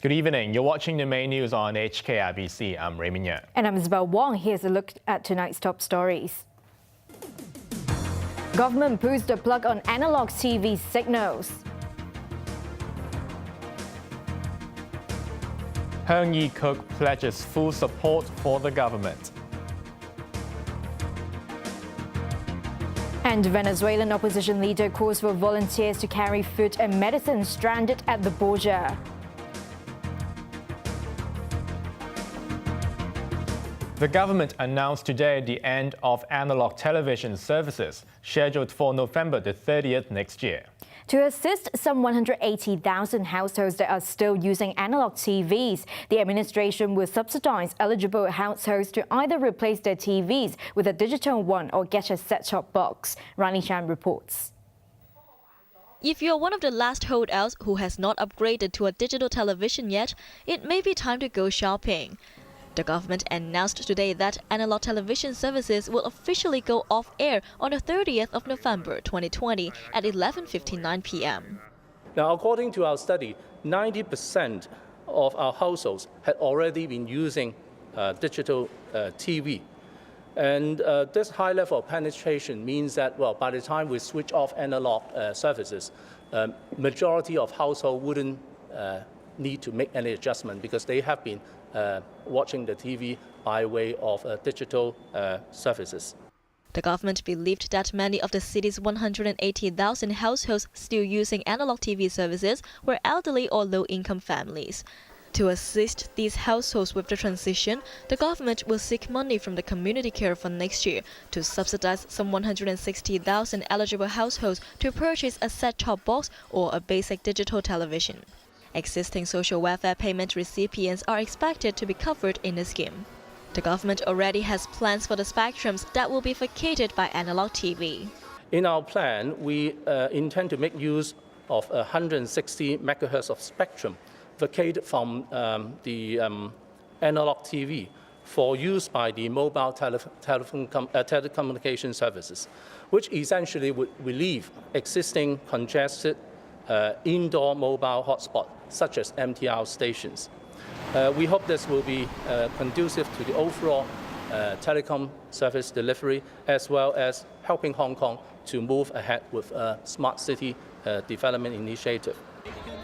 Good evening. You're watching the main news on HKIBC. I'm Raymond Yeung. And I'm Isabel Wong. Here's a look at tonight's top stories. Government pulls the plug on analogue TV signals. Yeung pledges full support for the government. And Venezuelan opposition leader calls for volunteers to carry food and medicine stranded at the border. The government announced today the end of analog television services, scheduled for November the 30th next year. To assist some 180,000 households that are still using analog TVs, the administration will subsidize eligible households to either replace their TVs with a digital one or get a set-top box. Riley Chan reports. If you're one of the last holdouts who has not upgraded to a digital television yet, it may be time to go shopping. The government announced today that analog television services will officially go off-air on the 30th of November 2020 at 11:59 p.m. Now, according to our study, 90% of our households had already been using digital TV. And this high level of penetration means that, well, by the time we switch off analog services, majority of households wouldn't need to make any adjustment because they have been watching the TV by way of digital services. The government believed that many of the city's 180,000 households still using analog TV services were elderly or low-income families. To assist these households with the transition, the government will seek money from the Community Care Fund next year to subsidize some 160,000 eligible households to purchase a set-top box or a basic digital television. Existing social welfare payment recipients are expected to be covered in the scheme. The government already has plans for the spectrums that will be vacated by analog TV. In our plan, we intend to make use of 160 megahertz of spectrum vacated from the analog TV for use by the mobile telecommunication services, which essentially would relieve existing congested indoor mobile hotspots, such as MTR stations. We hope this will be conducive to the overall telecom service delivery, as well as helping Hong Kong to move ahead with a smart city development initiative.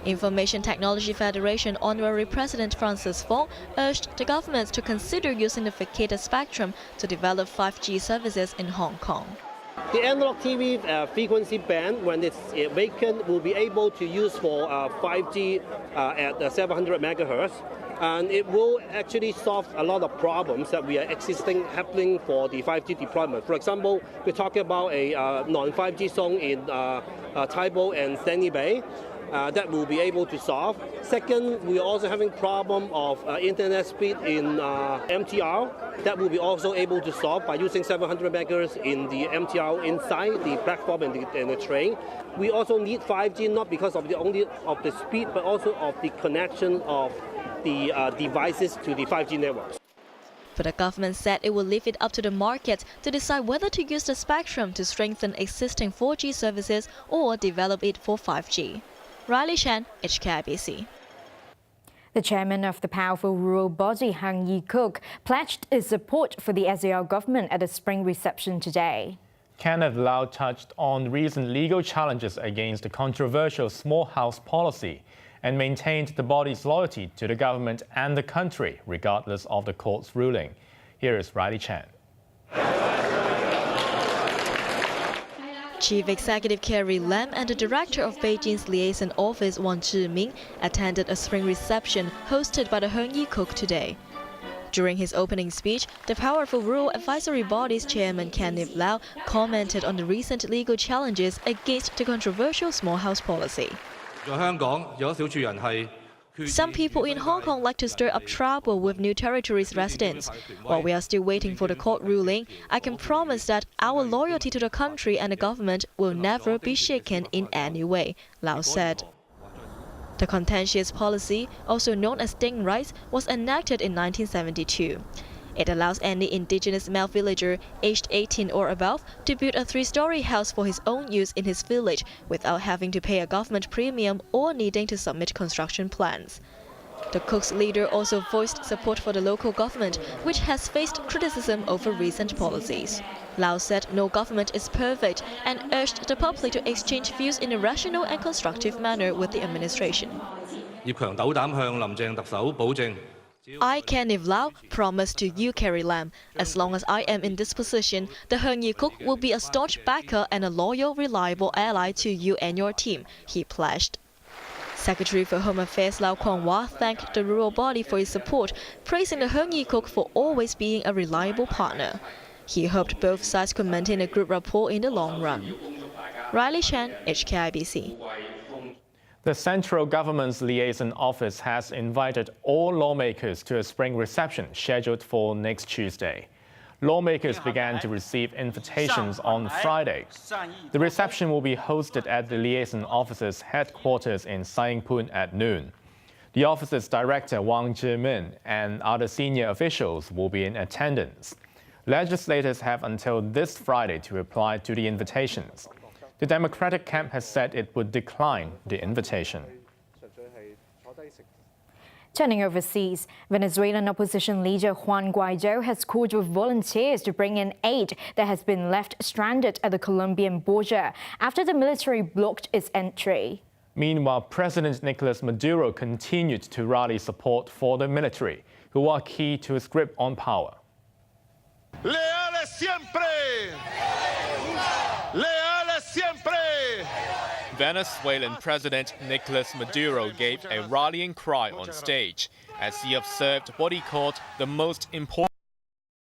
Information Technology Federation Honorary President Francis Fong urged the government to consider using the vacated spectrum to develop 5G services in Hong Kong. The analog TV frequency band, when it's vacant, will be able to use for 5G at 700 megahertz. And it will actually solve a lot of problems that we are happening for the 5G deployment. For example, we're talking about a non-5G zone in Tai Po and Stanley Bay. That will be able to solve. Second, we are also having problem of internet speed in MTR. That will be also able to solve by using 700 megahertz in the MTR inside the platform and the train. We also need 5G not because of only of the speed, but also of the connection of the devices to the 5G networks. But the government said it will leave it up to the market to decide whether to use the spectrum to strengthen existing 4G services or develop it for 5G. Riley Chan, HKIBC. The chairman of the powerful rural body, Yeung, pledged his support for the SAR government at a spring reception today. Kenneth Lau touched on recent legal challenges against the controversial small house policy and maintained the body's loyalty to the government and the country, regardless of the court's ruling. Here is Riley Chan. Chief Executive Carrie Lam and the Director of Beijing's Liaison Office, Wang Zhiming, attended a spring reception hosted by the Yeung today. During his opening speech, the powerful Rural Advisory Body's chairman Kenneth Lau commented on the recent legal challenges against the controversial small house policy. Some people in Hong Kong like to stir up trouble with New Territories residents. While we are still waiting for the court ruling, I can promise that our loyalty to the country and the government will never be shaken in any way, Lau said. The contentious policy, also known as Ding rights, was enacted in 1972. It allows any indigenous male villager aged 18 or above to build a 3-story house for his own use in his village without having to pay a government premium or needing to submit construction plans. The Cook's leader also voiced support for the local government, which has faced criticism over recent policies. Lau said no government is perfect and urged the public to exchange views in a rational and constructive manner with the administration. 要強鬥膽向林鄭特首保證。 I, Kenneth Lau, promise to you, Carrie Lam, as long as I am in this position, the Heung Yee-kuk will be a staunch backer and a loyal, reliable ally to you and your team, he pledged. Secretary for Home Affairs Lau Kwong-wah thanked the rural body for its support, praising the Heung Yee-kuk for always being a reliable partner. He hoped both sides could maintain a good rapport in the long run. Riley Chan, HKIBC. The central government's liaison office has invited all lawmakers to a spring reception scheduled for next Tuesday. Lawmakers began to receive invitations on Friday. The reception will be hosted at the liaison office's headquarters in Saingpun at noon. The office's director Wang Zhimin and other senior officials will be in attendance. Legislators have until this Friday to reply to the invitations. The Democratic camp has said it would decline the invitation. Turning overseas, Venezuelan opposition leader Juan Guaido has called with volunteers to bring in aid that has been left stranded at the Colombian border after the military blocked its entry. Meanwhile, President Nicolas Maduro continued to rally support for the military, who are key to his grip on power. ¡Leales siempre! ¡Leales siempre! Venezuelan President Nicolas Maduro gave a rallying cry on stage as he observed what he called the most important